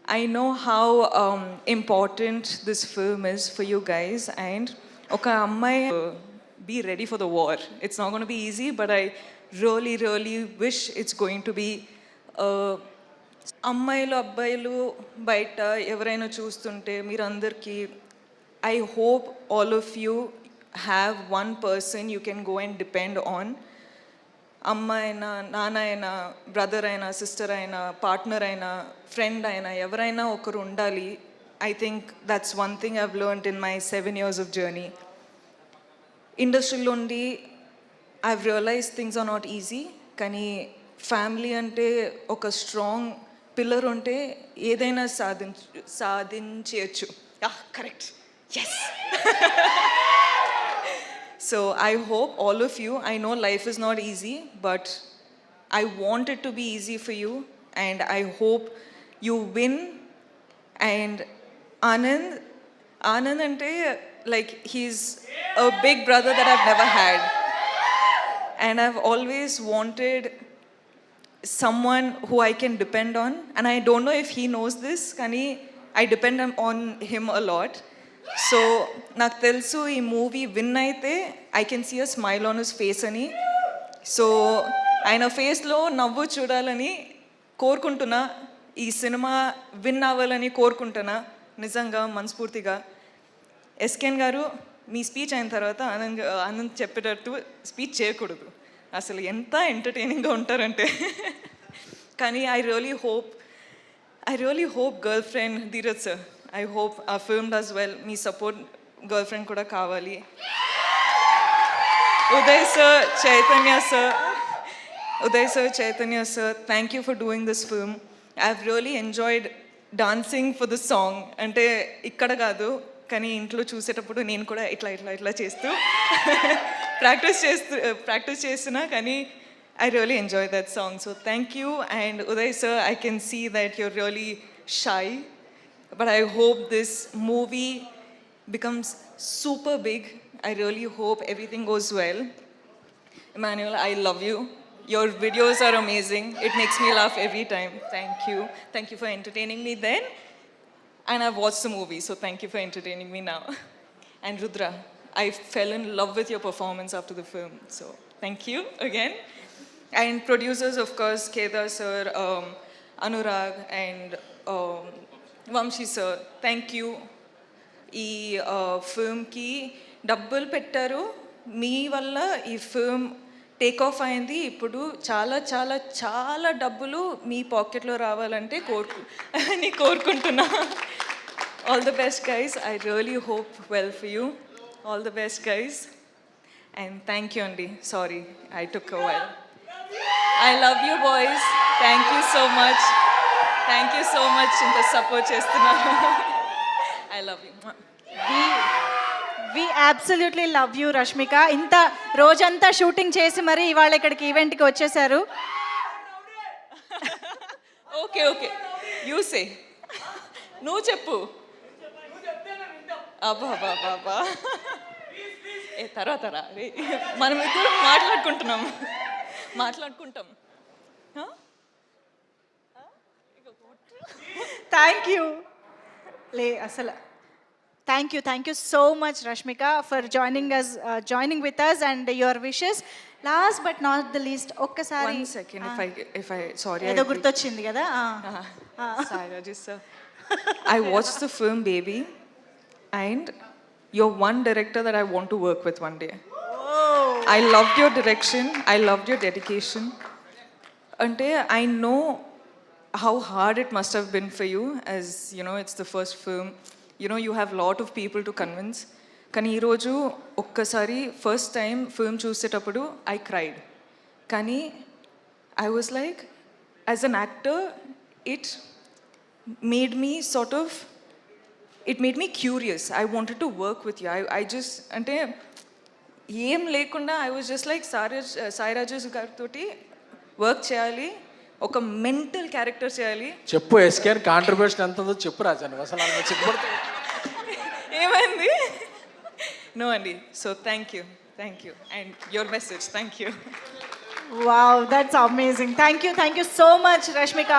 I know how important this film is for you guys, and oka ammai be ready for the war. It's not going to be easy, but I really wish it's going to be అమ్మాయిలు అబ్బాయిలు బయట ఎవరైనా చూస్తుంటే మీరందరికీ I hope all of you have one person you can go and depend on. అమ్మ అయినా నాన్న అయినా బ్రదర్ అయినా సిస్టర్ అయినా పార్ట్నర్ అయినా ఫ్రెండ్ అయినా ఎవరైనా ఒకరు ఉండాలి. I think that's one thing I've learned in my 7 years of journey. ఇండస్ట్రీలో ఉండి I've realize things are not easy, కానీ ఫ్యామిలీ అంటే ఒక స్ట్రాంగ్ పిల్లర్ ఉంటే ఏదైనా సాధించవచ్చు. Correct, yes. So I hope all of you, I know life is not easy, but I want it to be easy for you, and I hope you win. And Anand ante like he's a big brother that I've never had, and I've always wanted someone who I can depend on, and I don't know if he knows this, kani I depend on him a lot. So నాకు తెలుసు ఈ movie win అయితే I can see a smile on his face అని. So ఆయన ఫేస్లో నవ్వు చూడాలని కోరుకుంటున్నా. ఈ సినిమా విన్ అవ్వాలని కోరుకుంటున్నా నిజంగా మనస్ఫూర్తిగా. ఎస్కేన్ గారు, మీ స్పీచ్ అయిన తర్వాత ఆనంద్ చెప్పేటట్టు స్పీచ్ చేయకూడదు, అసలు ఎంత ఎంటర్టైనింగ్గా ఉంటారంటే. కానీ I really hope girl friend Dheeraj sir, I hope our film does well. Me support girlfriend kuda kavali. Uday sir, Chaitanya sir, thank you for doing this film. I've really enjoyed dancing for the song. Ante ikkada kaadu, kani intlo chusetappudu nenu kuda itla chestu practice chestuna, kani I really enjoyed that song. So thank you. And Uday sir, I can see that you're really shy, but I hope this movie becomes super big. I really hope everything goes well. Emmanuel, I love you. Your videos are amazing. It makes me laugh every time. Thank you for entertaining me then. And I've watched the movie, so thank you for entertaining me now. And Rudra, I fell in love with your performance after the film, so thank you again. And producers, of course, Kedar sir, Anurag, and Vamsi sir, thank you. ఈ ఫిల్మ్కి డబ్బులు పెట్టారు, మీ వల్ల ఈ film take off అయింది. ఇప్పుడు చాలా చాలా చాలా డబ్బులు మీ పాకెట్లో రావాలంటే కోరుకుంటున్నా. All the best guys. I really hope well for you. All the best guys. And thank you అండి. Sorry I took a while. I love you boys. Thank you so much. Thank you so much ఇంత support చేస్తున్నారు. I love you. We absolutely love you Rashmika. ఇంత రోజంతా shooting చేసి మరి ఇవాళ ఇక్కడికి ఈవెంట్కి వచ్చేసారు. ఓకే యూ సే, నువ్వు చెప్పు. అబ్బా తర్వాత మనం ఇద్దరు మాట్లాడుకుంటాం. Thank you thank you so much Rashmika for joining with us and your wishes. Last but not the least, ఒక్కసారి ఏదో గుర్తొచ్చింది కదా. I watched the film Baby, and you're one director that I want to work with one day. I loved your direction, I loved your dedication. Ante I know how hard it must have been for you, as you know it's the first film, you know you have lot of people to convince. Kani ee roju okkasari first time film chusetappudu I cried. Kani I was like, as an actor it made me curious. I wanted to work with you. I just ante ఏం లేకుండా I was just like Sai Rajesh గారితోటి work చేయాలి, ఒక mental character చేయాలి. చెప్పు ఎస్కేన్ contribution ఎంత ఉందో చెప్పు రాజా, నువ్వు అసలు ఏమైంది? నో అండి. So thank you and your message. Thank you. Wow, that's amazing. Thank you so much Rashmika.